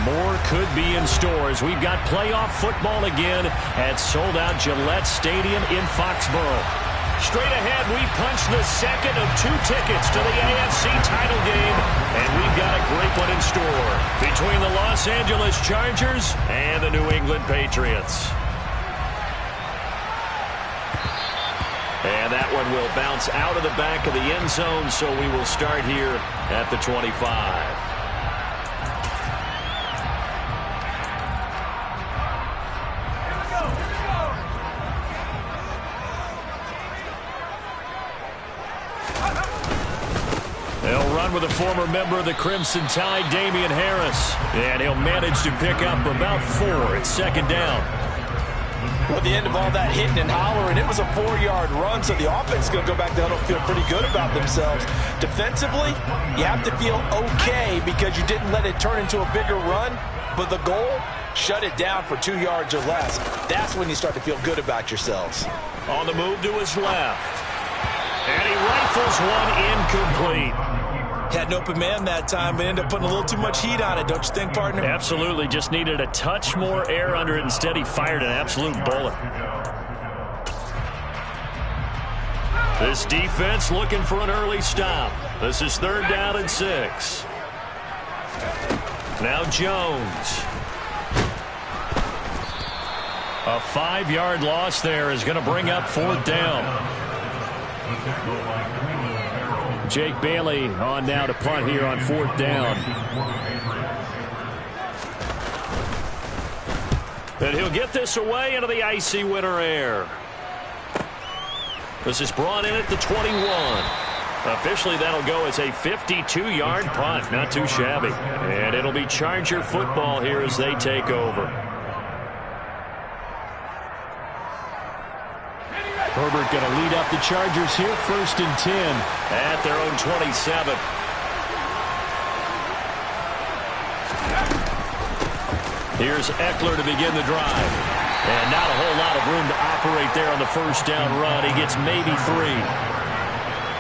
more could be in store as we've got playoff football again at sold-out Gillette Stadium in Foxborough. Straight ahead, we punch the second of 2 tickets to the AFC title game, and we've got a great one in store between the Los Angeles Chargers and the New England Patriots. And that one will bounce out of the back of the end zone, so we will start here at the 25. They'll run with a former member of the Crimson Tide, Damian Harris. And he'll manage to pick up about 4 at second down. Well, at the end of all that hitting and hollering, it was a 4-yard run, so the offense is going to go back to huddle, feel pretty good about themselves. Defensively, you have to feel okay because you didn't let it turn into a bigger run, but the goal, shut it down for 2 yards or less. That's when you start to feel good about yourselves. On the move to his left. And he rifles one incomplete. Had an open man that time, but ended up putting a little too much heat on it, don't you think, partner? Absolutely. Just needed a touch more air under it. Instead, he fired an absolute bullet. This defense looking for an early stop. This is 3rd down and 6. Now Jones. A 5-yard loss there is going to bring up 4th down. Jake Bailey on now to punt here on 4th down. And he'll get this away into the icy winter air. This is brought in at the 21. Officially, that'll go as a 52-yard punt. Not too shabby. And it'll be Charger football here as they take over. Herbert going to lead up the Chargers here, 1st and 10 at their own 27. Here's Eckler to begin the drive. And not a whole lot of room to operate there on the 1st down run. He gets maybe 3.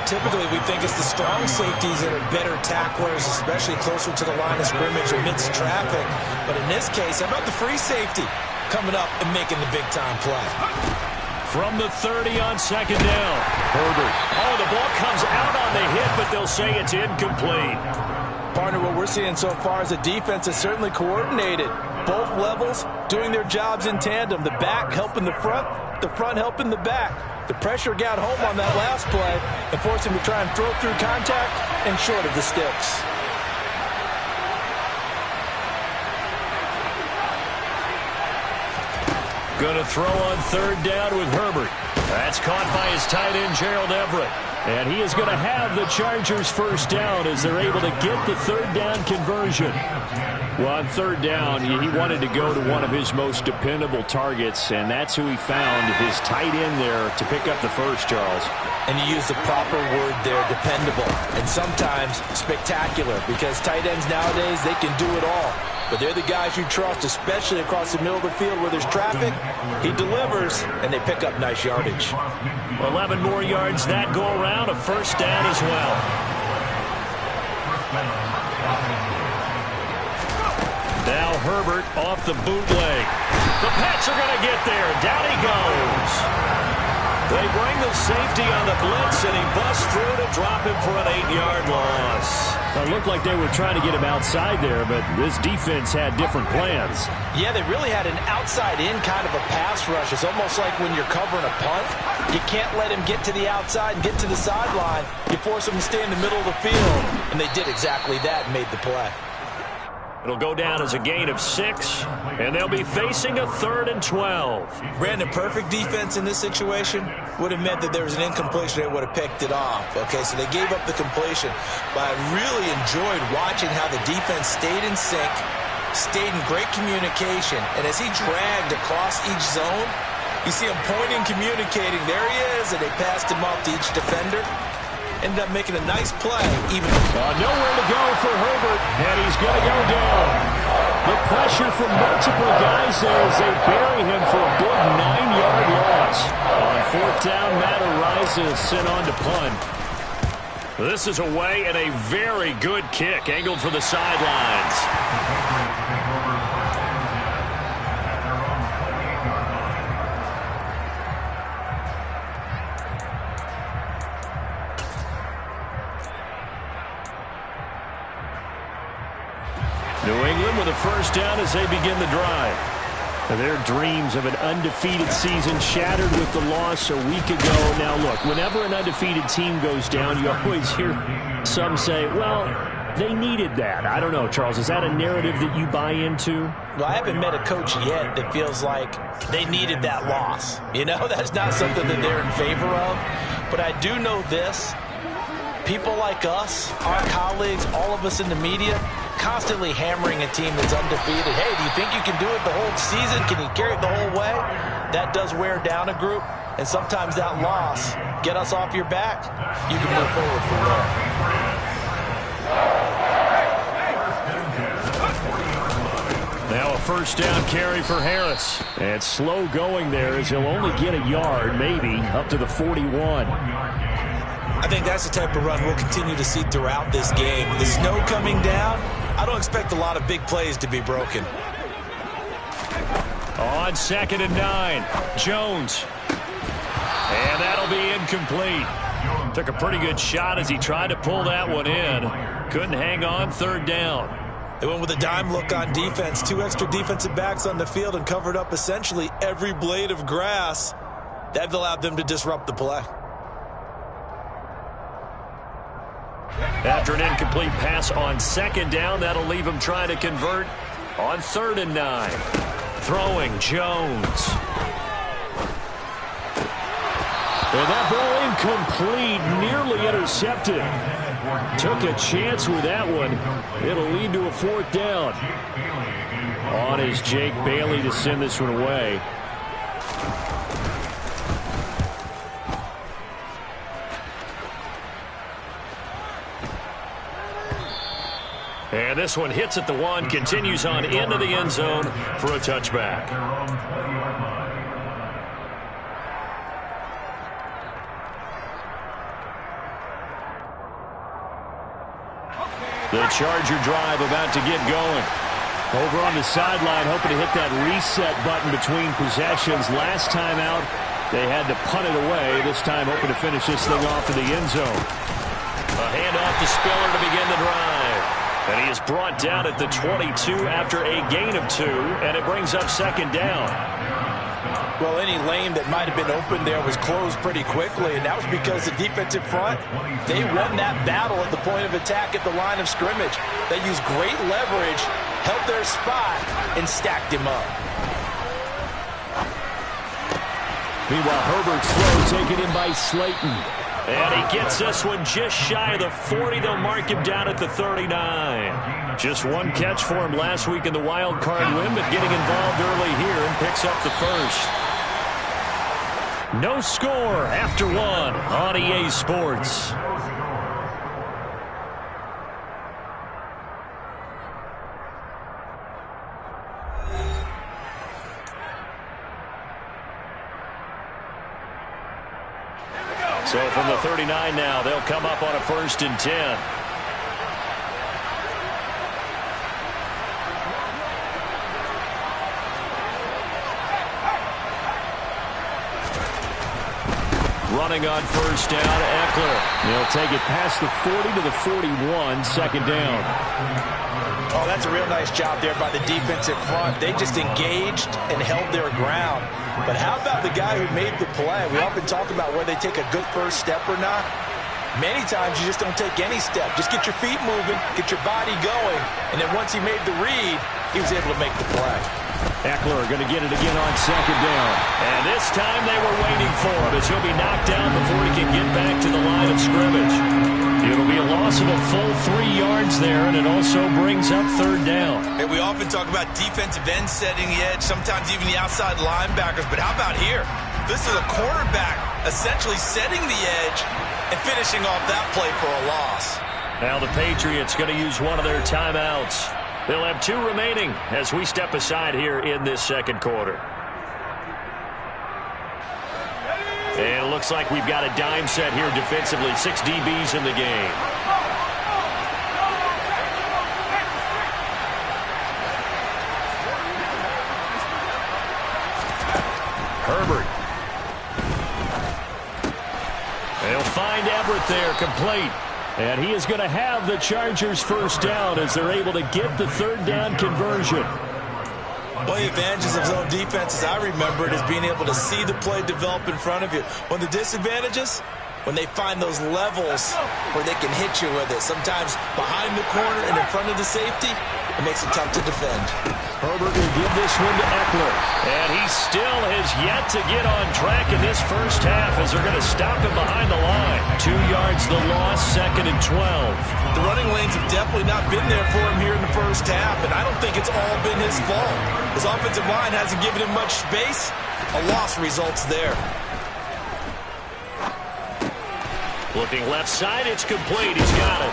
Typically, we think it's the strong safeties that are better tacklers, especially closer to the line of scrimmage amidst traffic. But in this case, how about the free safety coming up and making the big-time play? From the 30 on 2nd down. Herbert. Oh, the ball comes out on the hit, but they'll say it's incomplete. Partner, what we're seeing so far is the defense is certainly coordinated. Both levels doing their jobs in tandem. The back helping the front helping the back. The pressure got home on that last play and forced him to try and throw through contact and short of the sticks. Going to throw on 3rd down with Herbert. That's caught by his tight end, Gerald Everett. And he is going to have the Chargers 1st down as they're able to get the 3rd down conversion. Well, on 3rd down, he wanted to go to one of his most dependable targets, and that's who he found, his tight end there, to pick up the first, Charles. And you use the proper word there, dependable, and sometimes spectacular, because tight ends nowadays, they can do it all. But they're the guys you trust, especially across the middle of the field where there's traffic. He delivers, and they pick up nice yardage. 11 more yards that go around, a 1st down as well. Now Herbert off the bootleg. The Pats are going to get there. Down he goes. They bring the safety on the blitz, and he busts through to drop him for an 8-yard loss. It looked like they were trying to get him outside there, but this defense had different plans. Yeah, they really had an outside-in kind of a pass rush. It's almost like when you're covering a punt. You can't let him get to the outside and get to the sideline. You force him to stay in the middle of the field, and they did exactly that and made the play. It'll go down as a gain of 6, and they'll be facing a 3rd and 12. Brandon, perfect defense in this situation would have meant that there was an incompletion. They would have picked it off. Okay, so they gave up the completion. But I really enjoyed watching how the defense stayed in sync, stayed in great communication, and as he dragged across each zone, you see him pointing, communicating. There he is, and they passed him off to each defender. Ended up making a nice play. Nowhere to go for Herbert, and he's going to go down. The pressure from multiple guys there as they bury him for a big 9-yard loss. On 4th down, Matt Araiza is sent on to punt. This is away and a very good kick, angled for the sidelines. New England with a first down as they begin the drive. Their dreams of an undefeated season shattered with the loss a week ago. Now, look, whenever an undefeated team goes down, you always hear some say, well, they needed that. I don't know, Charles. Is that a narrative that you buy into? Well, I haven't met a coach yet that feels like they needed that loss. You know, that's not something that they're in favor of. But I do know this. People like us, our colleagues, all of us in the media, constantly hammering a team that's undefeated. Hey, do you think you can do it the whole season? Can you carry it the whole way? That does wear down a group, and sometimes that loss, get us off your back, you can move forward from there. Now a first down carry for Harris. And slow going there as he'll only get a yard, maybe, up to the 41. I think that's the type of run we'll continue to see throughout this game. With the snow coming down, I don't expect a lot of big plays to be broken. On 2nd and 9, Jones. And that'll be incomplete. Took a pretty good shot as he tried to pull that one in. Couldn't hang on, 3rd down. They went with a dime look on defense. 2 extra defensive backs on the field and covered up essentially every blade of grass. That allowed them to disrupt the play. After an incomplete pass on 2nd down, that'll leave him trying to convert on 3rd and 9. Throwing, Jones. And that ball incomplete, nearly intercepted. Took a chance with that one. It'll lead to a 4th down. On is Jake Bailey to send this one away. And this one hits at the 1, continues on into the end zone for a touchback. The Charger drive about to get going. Over on the sideline, hoping to hit that reset button between possessions. Last time out, they had to punt it away. This time, hoping to finish this thing off in the end zone. A handoff to Spiller to begin the drive. And he is brought down at the 22 after a gain of 2, and it brings up 2nd down. Well, any lane that might have been open there was closed pretty quickly, and that was because the defensive front, they won that battle at the point of attack at the line of scrimmage. They used great leverage, held their spot, and stacked him up. Meanwhile, Herbert's throw taken in by Slayton. And he gets this one just shy of the 40. They'll mark him down at the 39. Just one catch for him last week in the wild card win, but getting involved early here and picks up the first. No score after 1 on EA Sports. So from the 39 now, they'll come up on a 1st and 10. Running on 1st down, Eckler. They'll take it past the 40 to the 41, 2nd down. Oh, that's a real nice job there by the defensive front. They just engaged and held their ground. But how about the guy who made the play? We often talk about whether they take a good first step or not. Many times you just don't take any step. Just get your feet moving, get your body going, and then once he made the read, he was able to make the play. Eckler going to get it again on 2nd down. And this time they were waiting for him as he'll be knocked down before he can get back to the line of scrimmage. It'll be a loss of a full 3 yards there, and it also brings up 3rd down. And we often talk about defensive ends setting the edge, sometimes even the outside linebackers. But how about here? This is a quarterback essentially setting the edge and finishing off that play for a loss. Now the Patriots going to use one of their timeouts. They'll have 2 remaining as we step aside here in this 2nd quarter. And it looks like we've got a dime set here defensively. 6 DBs in the game. Herbert. They'll find Everett there, complete. And he is going to have the Chargers first down as they're able to get the third down conversion. One of the advantages of zone defense, as I remember it, is being able to see the play develop in front of you. One of the disadvantages, when they find those levels where they can hit you with it. Sometimes behind the corner and in front of the safety, it makes it tough to defend. Herbert will give this one to Eckler. And he still has yet to get on track in this first half as they're going to stop him behind the line. 2 yards the loss, 2nd and 12. The running lanes have definitely not been there for him here in the first half, and I don't think it's all been his fault. His offensive line hasn't given him much space. A loss results there. Looking left side, it's complete. He's got it.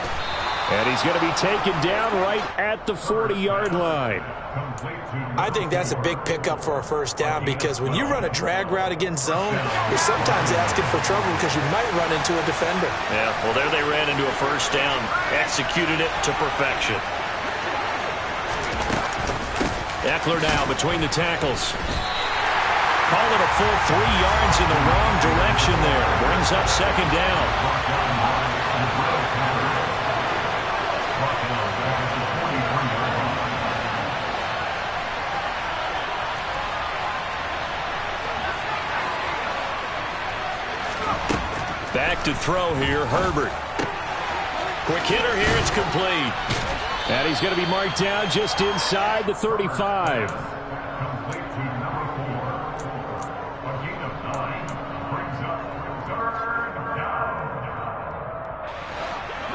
And he's going to be taken down right at the 40-yard line. I think that's a big pickup for a first down because when you run a drag route against zone, you're sometimes asking for trouble because you might run into a defender. Yeah, well, there they ran into a first down. Executed it to perfection. Eckler now between the tackles. Call it a full 3 yards in the wrong direction there. Brings up 2nd down. Back to throw here, Herbert. Quick hitter here, it's complete. And he's going to be marked down just inside the 35.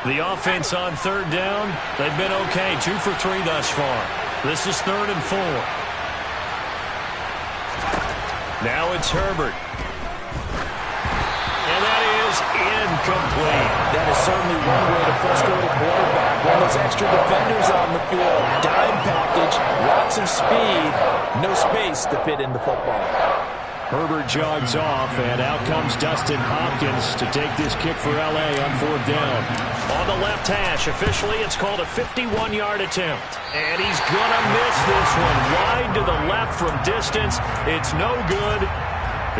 The offense on 3rd down, they've been okay. 2 for 3 thus far. This is 3rd and 4. Now it's Herbert. And that is incomplete. That is certainly one way to frustrate a quarterback. One of those extra defenders on the field. Dime package, lots of speed, no space to fit in the football. Herbert jogs off, and out comes Dustin Hopkins to take this kick for L.A. on 4th down. On the left hash, officially it's called a 51-yard attempt. And he's going to miss this one. Wide to the left from distance. It's no good.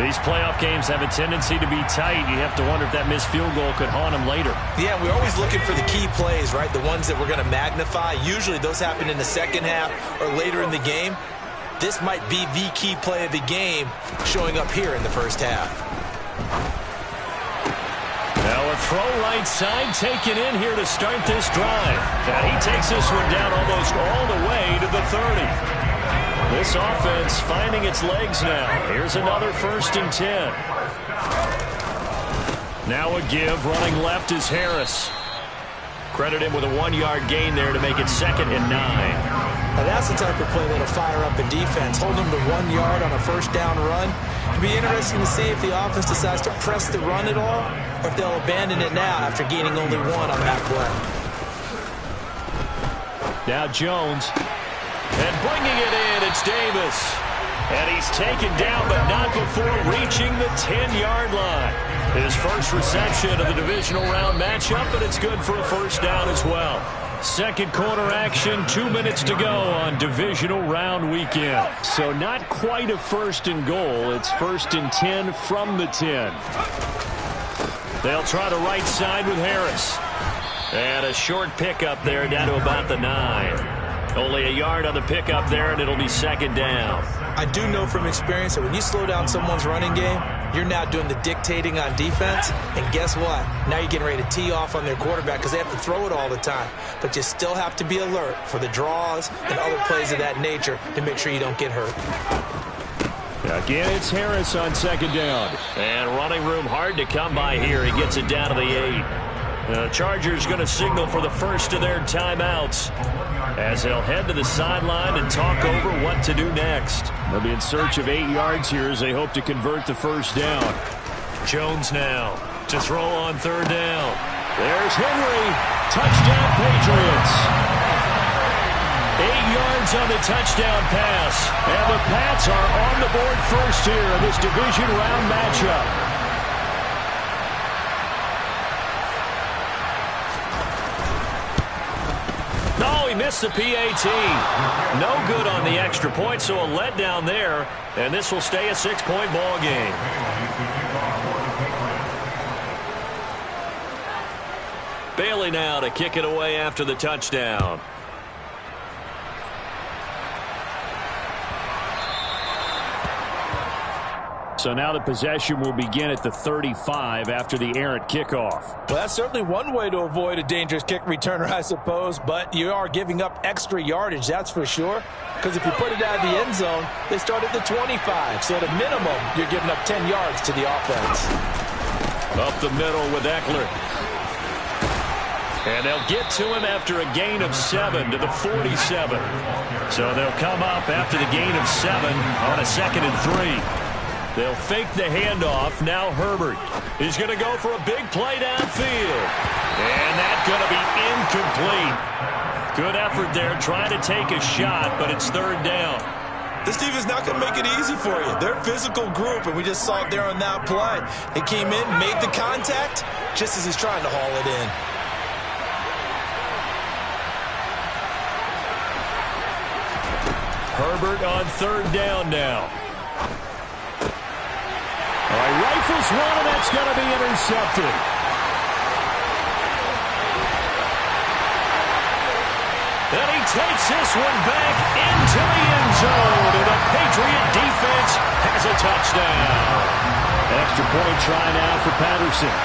These playoff games have a tendency to be tight. You have to wonder if that missed field goal could haunt him later. Yeah, we're always looking for the key plays, right? The ones that we're going to magnify. Usually those happen in the second half or later in the game. This might be the key play of the game showing up here in the first half. Now a throw right side taken in here to start this drive. And he takes this one down almost all the way to the 30. This offense finding its legs now. Here's another 1st and 10. Now a give. Running left is Harris. Credit him with a 1-yard gain there to make it 2nd and 9. Now that's the type of play that'll fire up a defense. Hold them to 1 yard on a first down run. It'll be interesting to see if the offense decides to press the run at all or if they'll abandon it now after gaining only 1 on that play. Now Jones. And bringing it in, it's Davis. And he's taken down, but not before reaching the 10-yard line. His first reception of the divisional round matchup, but it's good for a first down as well. Second quarter action, 2 minutes to go on divisional round weekend. So not quite a 1st and goal. It's 1st and 10 from the 10. They'll try the right side with Harris. And a short pickup there down to about the 9. Only a yard on the pickup there, and it'll be 2nd down. I do know from experience that when you slow down someone's running game, you're now doing the dictating on defense. And guess what? Now you're getting ready to tee off on their quarterback because they have to throw it all the time. But you still have to be alert for the draws and other plays of that nature to make sure you don't get hurt. Again, it's Harris on 2nd down. And running room hard to come by here. He gets it down to the 8. The Chargers going to signal for the first of their timeouts as they'll head to the sideline and talk over what to do next. They'll be in search of 8 yards here as they hope to convert the first down. Jones now to throw on 3rd down. There's Henry. Touchdown, Patriots. 8 yards on the touchdown pass. And the Pats are on the board first here in this division round matchup. He missed the PAT. No good on the extra point, so a letdown there, and this will stay a 6-point ball game. Bailey now to kick it away after the touchdown. So now the possession will begin at the 35 after the errant kickoff. Well, that's certainly one way to avoid a dangerous kick returner, I suppose, but you are giving up extra yardage, that's for sure, because if you put it out of the end zone, they start at the 25, so at a minimum, you're giving up 10 yards to the offense. Up the middle with Eckler. And they'll get to him after a gain of 7 to the 47. So they'll come up after the gain of 7 on a 2nd and 3. They'll fake the handoff. Now Herbert is going to go for a big play downfield. And that's going to be incomplete. Good effort there trying to take a shot, but it's 3rd down. This defense is not going to make it easy for you. They're a physical group, and we just saw it there on that play. They came in, made the contact, just as he's trying to haul it in. Herbert on 3rd down now. All right, rifles one, and that's going to be intercepted. And he takes this one back into the end zone, and the Patriot defense has a touchdown. Extra point try now for Patterson.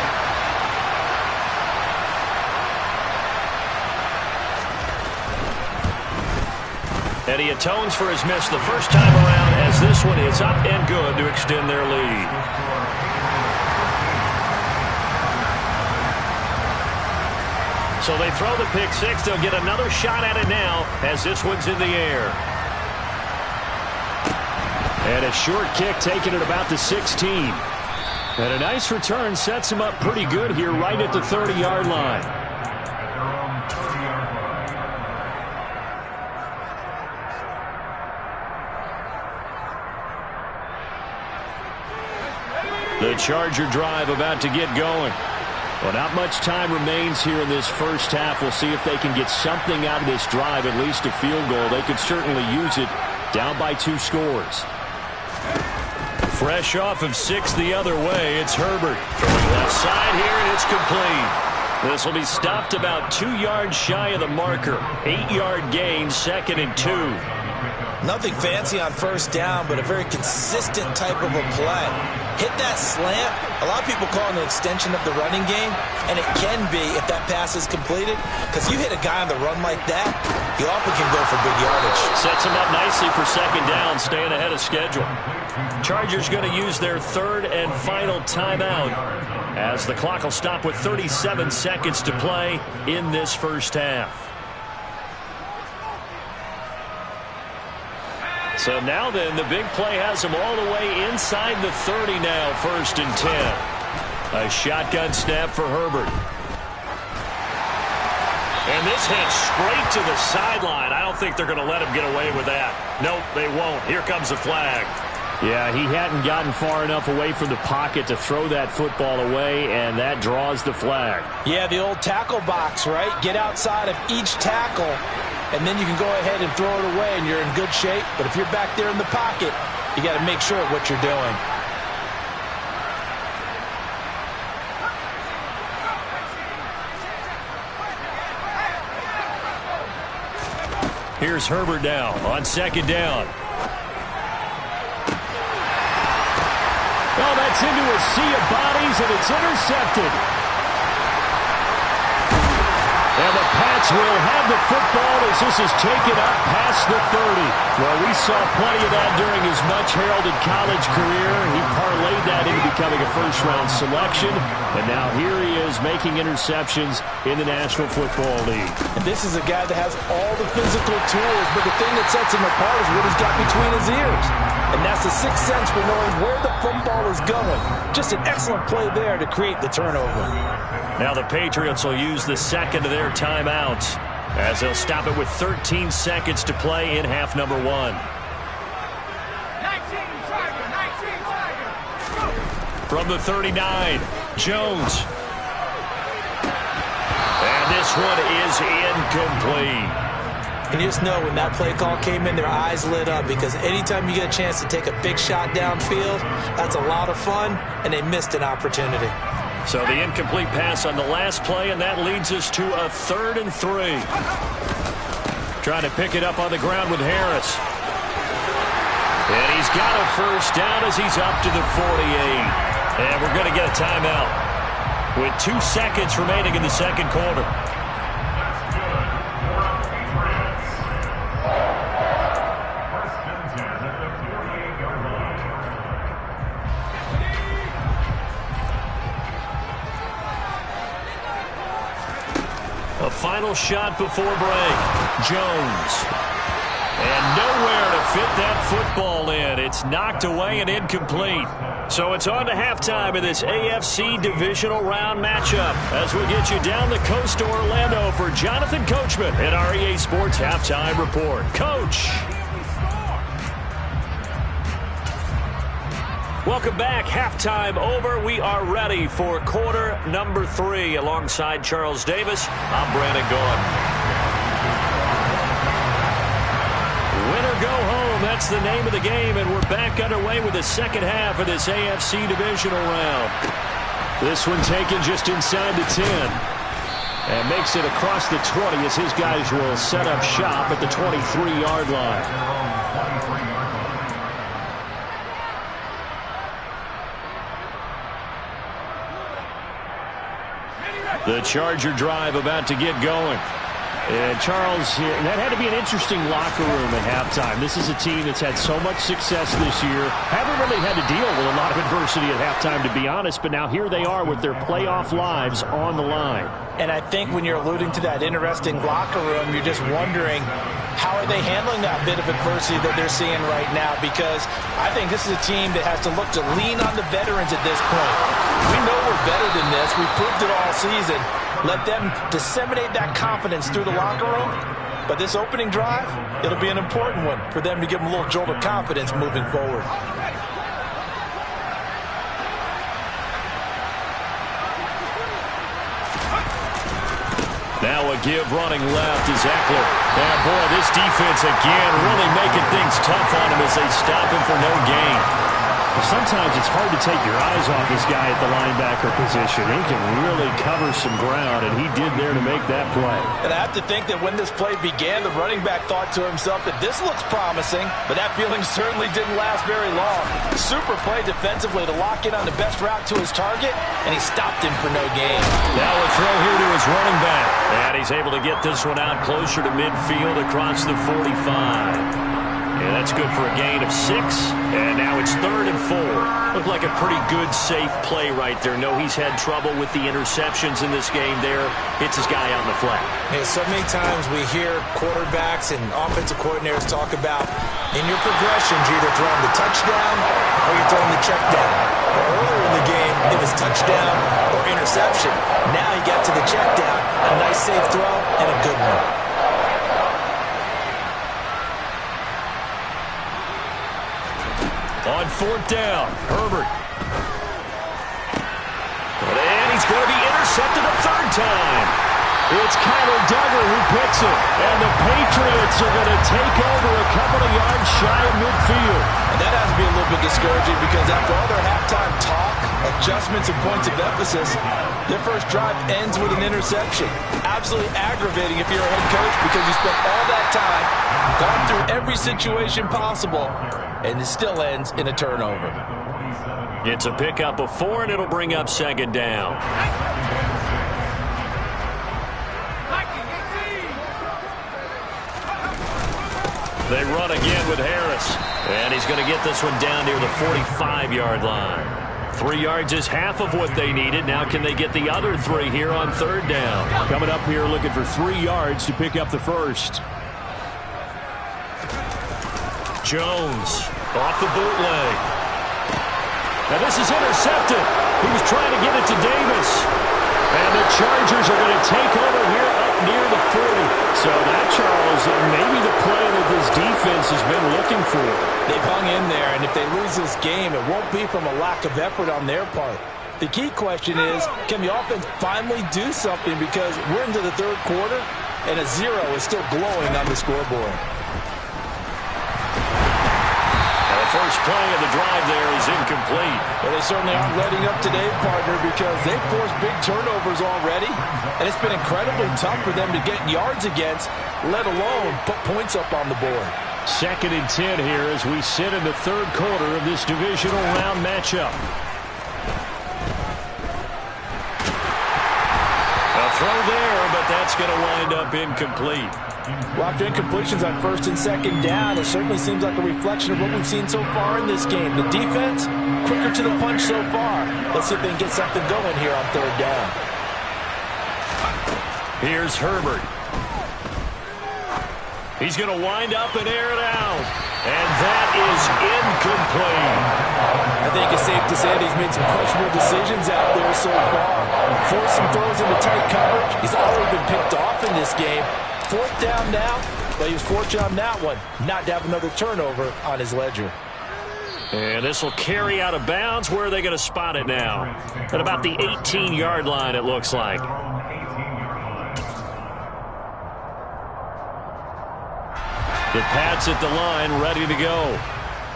And he atones for his miss the first time around as this one is up and good to extend their lead. So they throw the pick six. They'll get another shot at it now as this one's in the air. And a short kick taken at about the 16. And a nice return sets him up pretty good here right at the 30-yard line. The Charger drive about to get going. Well, not much time remains here in this first half. We'll see if they can get something out of this drive, at least a field goal. They could certainly use it down by 2 scores. Fresh off of 6 the other way, it's Herbert. Throwing left side here, and it's complete. This will be stopped about 2 yards shy of the marker. 8-yard gain, 2nd and 2. Nothing fancy on first down, but a very consistent type of a play. Hit that slant. A lot of people call it an extension of the running game, and it can be if that pass is completed, because you hit a guy on the run like that, he often can go for big yardage. Sets him up nicely for 2nd down, staying ahead of schedule. Chargers going to use their 3rd and final timeout as the clock will stop with 37 seconds to play in this first half. So now then, the big play has him all the way inside the 30 now, 1st and 10. A shotgun snap for Herbert. And this hits straight to the sideline. I don't think they're going to let him get away with that. Nope, they won't. Here comes the flag. Yeah, he hadn't gotten far enough away from the pocket to throw that football away, and that draws the flag. Yeah, the old tackle box, right? Get outside of each tackle, and then you can go ahead and throw it away, and you're in good shape. But if you're back there in the pocket, you got to make sure of what you're doing. Here's Herbert now on 2nd down. Oh, that's into a sea of bodies, and it's intercepted. And the Pats will have the football as this is taken up past the 30. Well, we saw plenty of that during his much-heralded college career. He parlayed that into becoming a first-round selection. And now here he is making interceptions in the National Football League. And this is a guy that has all the physical tools, but the thing that sets him apart is what he's got between his ears. And that's the sixth sense for knowing where the football is going. Just an excellent play there to create the turnover. Now the Patriots will use the second of their timeouts as they'll stop it with 13 seconds to play in half number 1. 19 From the 39, Jones. And this one is incomplete. And you just know when that play call came in, their eyes lit up, because anytime you get a chance to take a big shot downfield, that's a lot of fun, and they missed an opportunity. So the incomplete pass on the last play, and that leads us to a 3rd and 3. Trying to pick it up on the ground with Harris. And he's got a first down as he's up to the 48. And we're going to get a timeout with 2 seconds remaining in the second quarter. A final shot before break. Jones. And nowhere to fit that football in. It's knocked away and incomplete. So it's on to halftime in this AFC divisional round matchup as we get you down the coast to Orlando for Jonathan Coachman at our EA Sports Halftime Report. Coach. Welcome back. Halftime over. We are ready for quarter number 3. Alongside Charles Davis, I'm Brandon Gaudin. Win or go home, that's the name of the game, and we're back underway with the second half of this AFC divisional round. This one taken just inside the 10. And makes it across the 20 as his guys will set up shop at the 23-yard line. The Charger drive about to get going. And Charles, that had to be an interesting locker room at halftime. This is a team that's had so much success this year. Haven't really had to deal with a lot of adversity at halftime, to be honest. But now here they are with their playoff lives on the line. And I think when you're alluding to that interesting locker room, you're just wondering, how are they handling that bit of adversity that they're seeing right now? Because I think this is a team that has to look to lean on the veterans at this point. We know we're better than this. We've proved it all season. Let them disseminate that confidence through the locker room. But this opening drive, it'll be an important one for them to give them a little jolt of confidence moving forward. Now a give running left is Eckler. And boy, this defense again really making things tough on him as they stop him for no gain. Sometimes it's hard to take your eyes off this guy at the linebacker position. He can really cover some ground, and he did there to make that play. And I have to think that when this play began, the running back thought to himself that this looks promising, but that feeling certainly didn't last very long. Super play defensively to lock in on the best route to his target, and he stopped him for no gain. Now a throw here to his running back. And he's able to get this one out closer to midfield across the 45. Yeah, that's good for a gain of 6, and now it's 3rd and 4. Looked like a pretty good, safe play right there. No, he's had trouble with the interceptions in this game there. Hits his guy on the flat. Yeah, so many times we hear quarterbacks and offensive coordinators talk about, in your progressions, you're either throwing the touchdown or you're throwing the check down. Earlier in the game, it was touchdown or interception. Now he got to the check down. A nice, safe throw and a good one. On 4th down, Herbert. And he's going to be intercepted a 3rd time. It's Kyler Duggar who picks it. And the Patriots are going to take over a couple of yards shy of midfield. And that has to be a little bit discouraging because after all their halftime talk, adjustments and points of emphasis, their first drive ends with an interception. Absolutely aggravating if you're a head coach because you spent all that time, gone through every situation possible, and it still ends in a turnover. It's a pickup of 4, and it'll bring up 2nd down. They run again with Harris. And he's going to get this one down near the 45-yard line. 3 yards is half of what they needed. Now can they get the other 3 here on 3rd down? Coming up here looking for 3 yards to pick up the first. Jones off the bootleg. Now this is intercepted. He was trying to get it to Davis. And the Chargers are going to take over here up near the 40. So that, Charles, may be the play that this defense has been looking for. They've hung in there, and if they lose this game, it won't be from a lack of effort on their part. The key question is, can the offense finally do something? Because we're into the 3rd quarter, and a 0 is still glowing on the scoreboard. first play of the drive there is incomplete. Well, they certainly aren't letting up today, partner, because they've forced big turnovers already, and it's been incredibly tough for them to get yards against, let alone put points up on the board. 2nd and 10 here as we sit in the third quarter of this divisional round matchup. A throw there, but that's going to wind up incomplete. Well, after incompletions on 1st and 2nd down, it certainly seems like a reflection of what we've seen so far in this game. The defense, quicker to the punch so far. Let's see if they can get something going here on 3rd down. Here's Herbert. He's going to wind up and air it out. And that is incomplete. I think it's safe to say that he's made some questionable decisions out there so far. Forced some throws into tight coverage. He's already been picked off in this game. 4th down now, but he was fortunate on that one not to have another turnover on his ledger. And this will carry out of bounds. Where are they going to spot it now? At about the 18-yard line, it looks like. The Pats at the line, ready to go.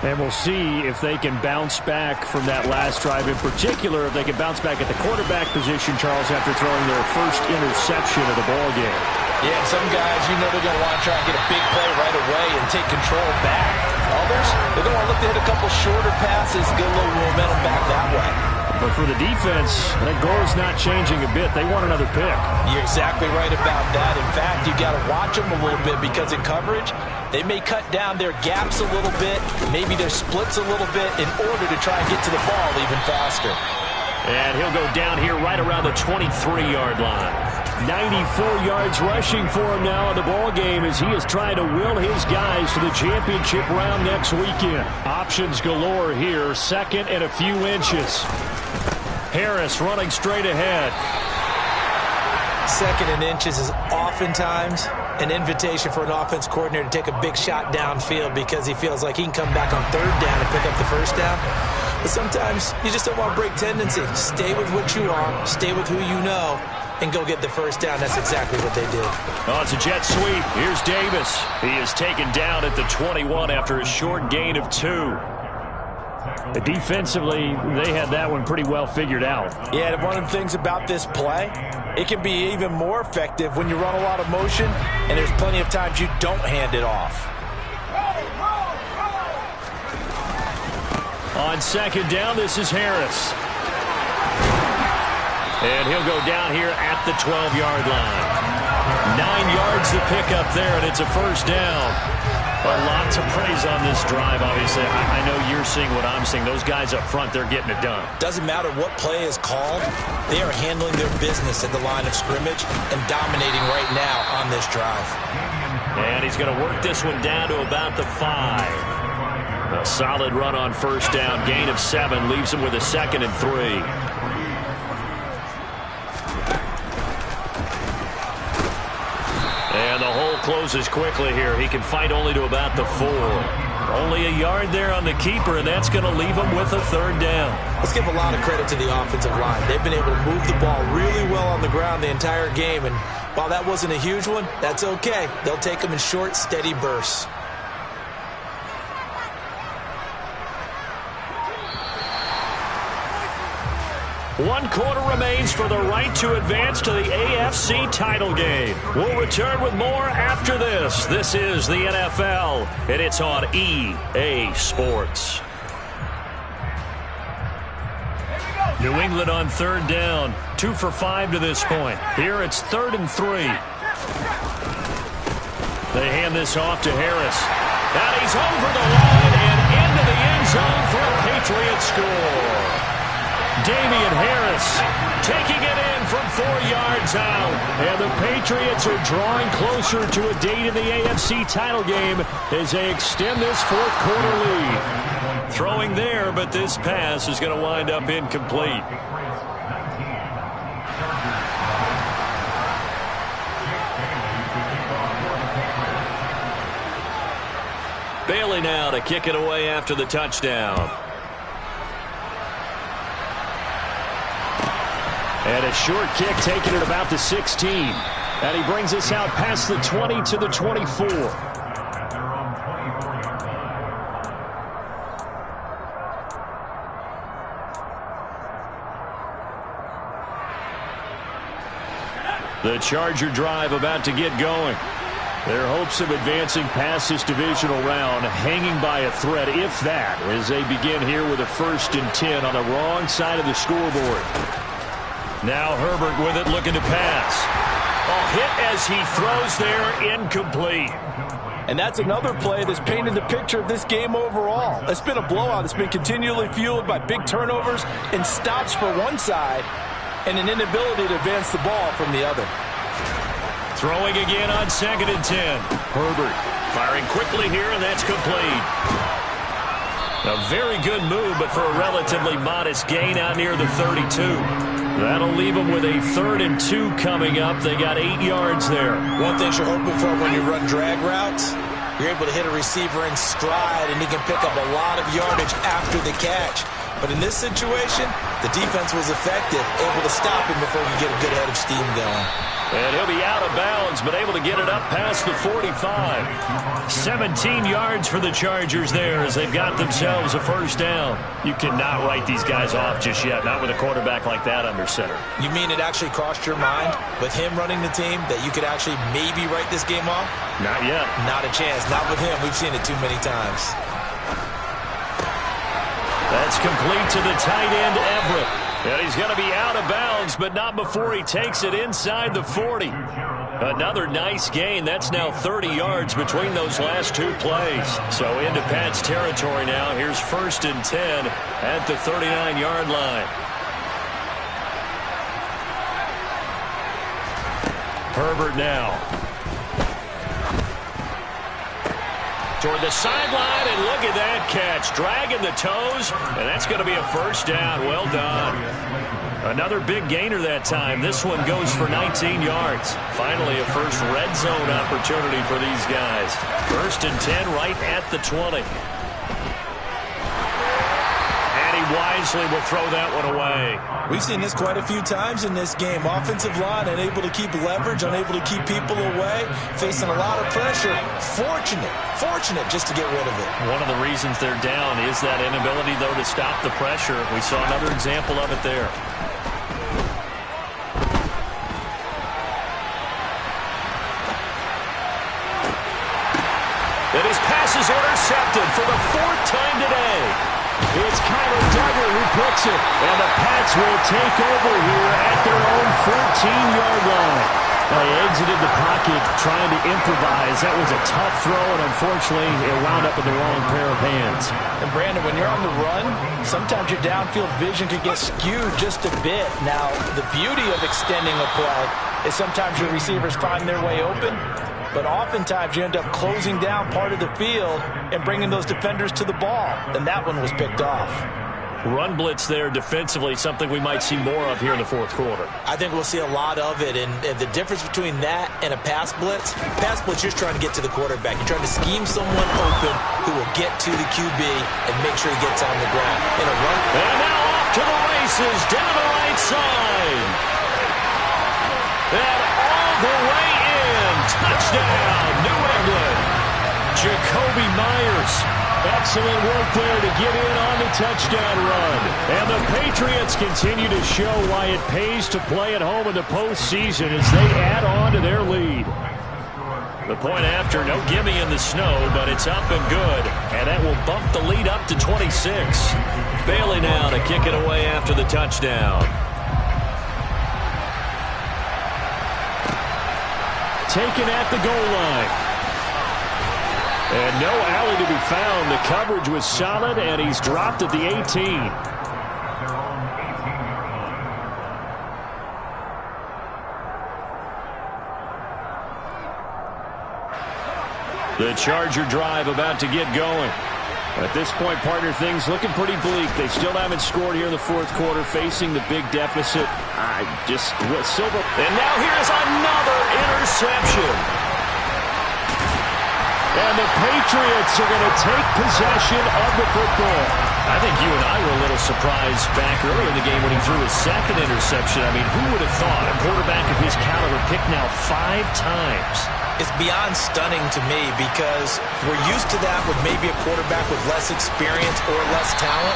And we'll see if they can bounce back from that last drive. In particular, if they can bounce back at the quarterback position, Charles, after throwing their first interception of the ball game. Yeah, some guys, you know they're going to want to try and get a big play right away and take control back. Others, they're going to want to look to hit a couple shorter passes, get a little momentum back that way. But for the defense, that goal is not changing a bit. They want another pick. You're exactly right about that. In fact, you got to watch them a little bit because in coverage, they may cut down their gaps a little bit, maybe their splits a little bit in order to try and get to the ball even faster. And he'll go down here right around the 23-yard line. 94 yards rushing for him now in the ball game as he is trying to will his guys to the championship round next weekend. Options galore here, 2nd and a few inches. Harris running straight ahead. 2nd and inches is oftentimes an invitation for an offense coordinator to take a big shot downfield because he feels like he can come back on 3rd down and pick up the 1st down. But sometimes you just don't want to break tendency. Stay with what you are, stay with who you know, and go get the 1st down. That's exactly what they did. Oh, it's a jet sweep. Here's Davis. He is taken down at the 21 after a short gain of 2. Defensively, they had that one pretty well figured out. Yeah, one of the things about this play, it can be even more effective when you run a lot of motion, and there's plenty of times you don't hand it off. On 2nd down, this is Harris. And he'll go down here at the 12-yard line. 9 yards to pick up there, and it's a 1st down. A lot to praise on this drive, obviously. I know you're seeing what I'm seeing. Those guys up front, they're getting it done. Doesn't matter what play is called. They are handling their business at the line of scrimmage and dominating right now on this drive. And he's going to work this one down to about the 5. A solid run on 1st down. Gain of 7 leaves him with a 2nd and 3. And the hole closes quickly here. He can fight only to about the 4. Only a yard there on the keeper, and that's going to leave him with a 3rd down. Let's give a lot of credit to the offensive line. They've been able to move the ball really well on the ground the entire game, and while that wasn't a huge one, that's okay. They'll take them in short, steady bursts. One quarter remains for the right to advance to the AFC title game. We'll return with more after this. This is the NFL, and it's on EA Sports. New England on 3rd down. 2 for 5 to this point. Here it's 3rd and 3. They hand this off to Harris. And he's over the line and into the end zone for a Patriot score. Damian Harris taking it in from 4 yards out. And the Patriots are drawing closer to a date in the AFC title game as they extend this 4th quarter lead. Throwing there, but this pass is going to wind up incomplete. Bailey now to kick it away after the touchdown. And a short kick taken at about the 16. And he brings us out past the 20 to the 24. The Charger drive about to get going. Their hopes of advancing past this divisional round hanging by a thread, if that, as they begin here with a 1st and 10 on the wrong side of the scoreboard. Now Herbert with it, looking to pass. Hit as he throws there, incomplete. And that's another play that's painted the picture of this game overall. It's been a blowout. It's been continually fueled by big turnovers and stops for one side and an inability to advance the ball from the other. Throwing again on 2nd and 10. Herbert firing quickly here, and that's complete. A very good move, but for a relatively modest gain out near the 32. That'll leave them with a 3rd and 2 coming up. They got 8 yards there. One thing you're hoping for when you run drag routes, you're able to hit a receiver in stride, and he can pick up a lot of yardage after the catch. But in this situation, the defense was effective, able to stop him before he get a good head of steam going. And he'll be out of bounds, but able to get it up past the 45. 17 yards for the Chargers there as they've got themselves a 1st down. You cannot write these guys off just yet, not with a quarterback like that under center. You mean it actually crossed your mind with him running the team that you could actually maybe write this game off? Not yet. Not a chance. Not with him. We've seen it too many times. That's complete to the tight end, Everett. And he's going to be out of bounds, but not before he takes it inside the 40. Another nice gain. That's now 30 yards between those last 2 plays. So into Pat's territory now. Here's 1st and 10 at the 39-yard line. Herbert now. Toward the sideline, and look at that catch. Dragging the toes, and that's going to be a 1st down. Well done. Another big gainer that time. This one goes for 19 yards. Finally, a first red zone opportunity for these guys. 1st and 10 right at the 20. And he wisely will throw that one away. We've seen this quite a few times in this game. Offensive line unable to keep leverage, unable to keep people away, facing a lot of pressure. Fortunate just to get rid of it. One of the reasons they're down is that inability, though, to stop the pressure. We saw another example of it there. And his pass is intercepted for the 4th time today. It's Kyler Duggar who picks it. And the Pats will take over here at their own 14-yard line. They exited the pocket trying to improvise. That was a tough throw, and unfortunately, it wound up in the wrong pair of hands. And Brandon, when you're on the run, sometimes your downfield vision can get skewed just a bit. Now, the beauty of extending a play is sometimes your receivers find their way open, but oftentimes you end up closing down part of the field and bringing those defenders to the ball, and that one was picked off. Run blitz there defensively, something we might see more of here in the 4th quarter. I think we'll see a lot of it, and the difference between that and a pass blitz, you're trying to get to the quarterback. You're trying to scheme someone open who will get to the QB and make sure he gets on the ground. In a run. And now off to the races, down the right side. And all the way in. Touchdown, New England. Jakobi Meyers. Excellent work there to get in on the touchdown run. And the Patriots continue to show why it pays to play at home in the postseason as they add on to their lead. The point after, no gimme in the snow, but it's up and good. And that will bump the lead up to 26. Bailey now to kick it away after the touchdown. Taken at the goal line. And no alley to be found. The coverage was solid, and he's dropped at the 18. The Charger drive about to get going. At this point, partner, things looking pretty bleak. They still haven't scored here in the 4th quarter, facing the big deficit. Silver. And now here's another interception. And the Patriots are going to take possession of the football. I think you and I were a little surprised back earlier in the game when he threw his 2nd interception. I mean, who would have thought a quarterback of his caliber picked now 5 times? It's beyond stunning to me because we're used to that with maybe a quarterback with less experience or less talent.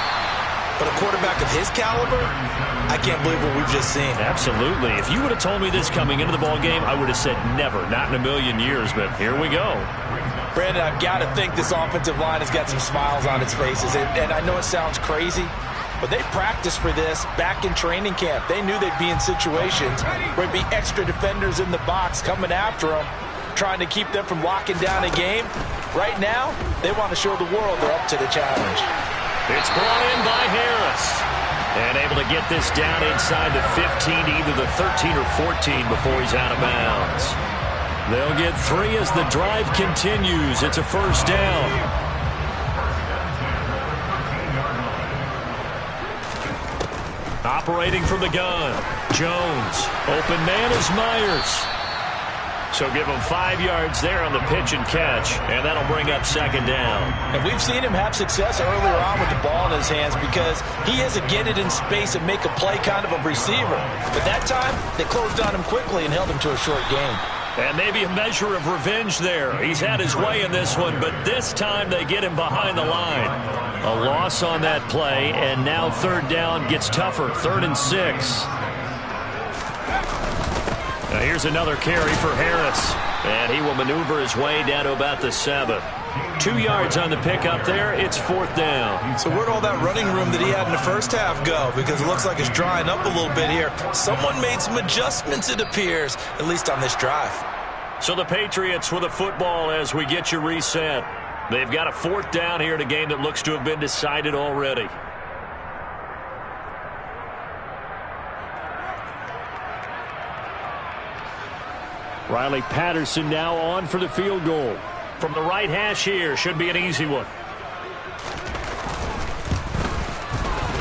But a quarterback of his caliber, I can't believe what we've just seen. Absolutely. If you would have told me this coming into the ball game, I would have said never, not in a million years, but here we go. Brandon, I've got to think this offensive line has got some smiles on its faces. And I know it sounds crazy, but they practiced for this back in training camp. They knew they'd be in situations where there'd be extra defenders in the box coming after them, trying to keep them from locking down a game. Right now, they want to show the world they're up to the challenge. It's brought in by Harris. And able to get this down inside the 15 to either the 13 or 14 before he's out of bounds. They'll get 3 as the drive continues. It's a first down. Operating from the gun. Jones. Open man is Myers. So give him 5 yards there on the pitch and catch, and that'll bring up second down. And we've seen him have success earlier on with the ball in his hands because he has a get it in space and make a play kind of a receiver. But that time, they closed on him quickly and held him to a short gain. And maybe a measure of revenge there. He's had his way in this one, but this time they get him behind the line. A loss on that play, and now third down gets tougher. 3rd and 6. Now here's another carry for Harris. And he will maneuver his way down to about the 7. 2 yards on the pickup there. It's 4th down. So where'd all that running room that he had in the first half go? Because it looks like it's drying up a little bit here. Someone made some adjustments, it appears, at least on this drive. So the Patriots with the football as we get you reset. They've got a 4th down here in a game that looks to have been decided already. Riley Patterson now on for the field goal. From the right hash here, should be an easy one.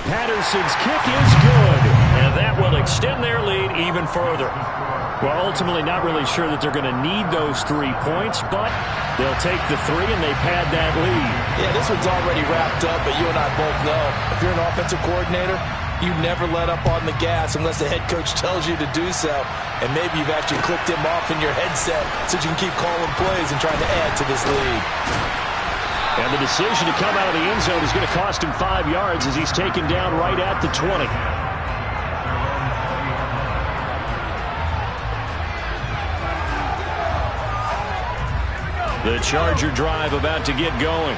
Patterson's kick is good, and that will extend their lead even further. Well, ultimately not really sure that they're going to need those 3 points, but they'll take the 3 and they pad that lead. Yeah, this one's already wrapped up, but you and I both know if you're an offensive coordinator, you never let up on the gas unless the head coach tells you to do so. And maybe you've actually clicked him off in your headset so you can keep calling plays and trying to add to this lead. And the decision to come out of the end zone is going to cost him 5 yards as he's taken down right at the 20. The Charger drive about to get going.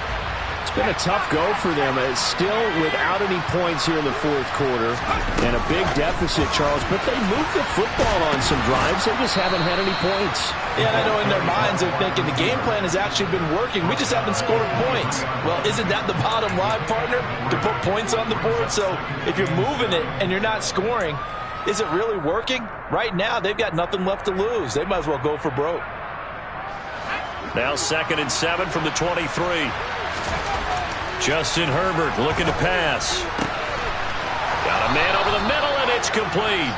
It's been a tough go for them. It's still without any points here in the 4th quarter. And a big deficit, Charles. But they moved the football on some drives. They just haven't had any points. Yeah, and I know in their minds they're thinking the game plan has actually been working. We just haven't scored points. Well, isn't that the bottom line, partner? To put points on the board? So if you're moving it and you're not scoring, is it really working? Right now, they've got nothing left to lose. They might as well go for broke. Now 2nd and 7 from the 23. Justin Herbert looking to pass. Got a man over the middle, and it's complete.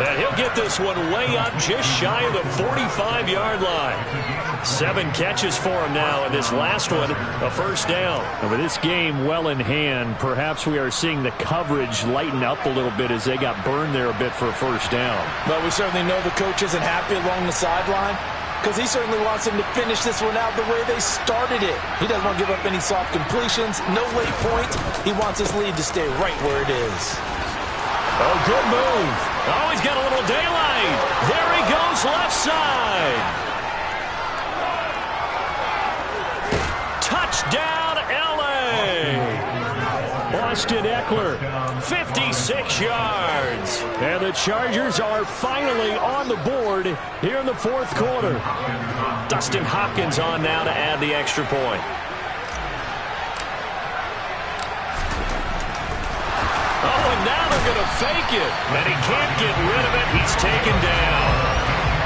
And he'll get this one way up just shy of the 45-yard line. 7 catches for him now, and this last one, a first down. And with this game well in hand, perhaps we are seeing the coverage lighten up a little bit as they got burned there a bit for a first down. But we certainly know the coach isn't happy along the sideline, because he certainly wants them to finish this one out the way they started it. He doesn't want to give up any soft completions, no late points. He wants his lead to stay right where it is. Oh, good move. Oh, he's got a little daylight. There he goes, left side. Touchdown, L.A. Austin Eckler, 56 yards. And the Chargers are finally on the board here in the 4th quarter. Dustin Hopkins on now to add the extra point. Oh, and now they're going to fake it. And he can't get rid of it. He's taken down.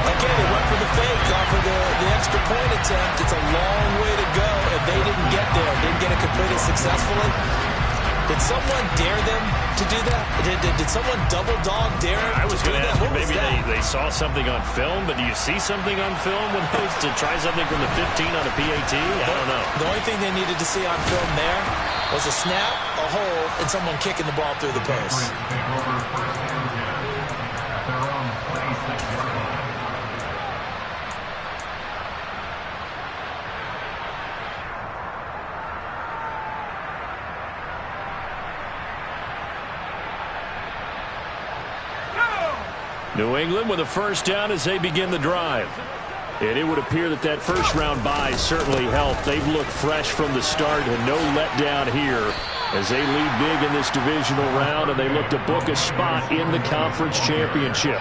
Okay, they went for the fake off of the extra point attempt. It's a long way to go, and they didn't get there. Didn't get it completed successfully. Did someone dare them to do that? Did someone double dog dare them? I was going to ask you, maybe they saw something on film, but do you see something on film when they to try something from the 15 on a PAT? I don't know. The only thing they needed to see on film there was a snap, a hole, and someone kicking the ball through the post. New England with a first down as they begin the drive. And it would appear that that first-round bye certainly helped. They've looked fresh from the start and no letdown here as they lead big in this divisional round, and they look to book a spot in the conference championship.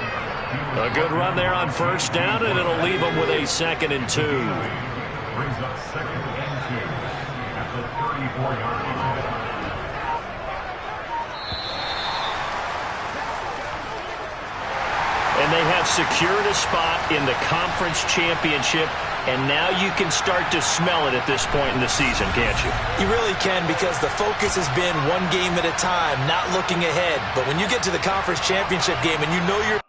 A good run there on first down, and it'll leave them with a 2nd and 2. Brings up 2nd and 2 at the 34-yard line. And they have secured a spot in the conference championship, and now you can start to smell it at this point in the season, can't you? You really can, because the focus has been one game at a time, not looking ahead. But when you get to the conference championship game and you know you're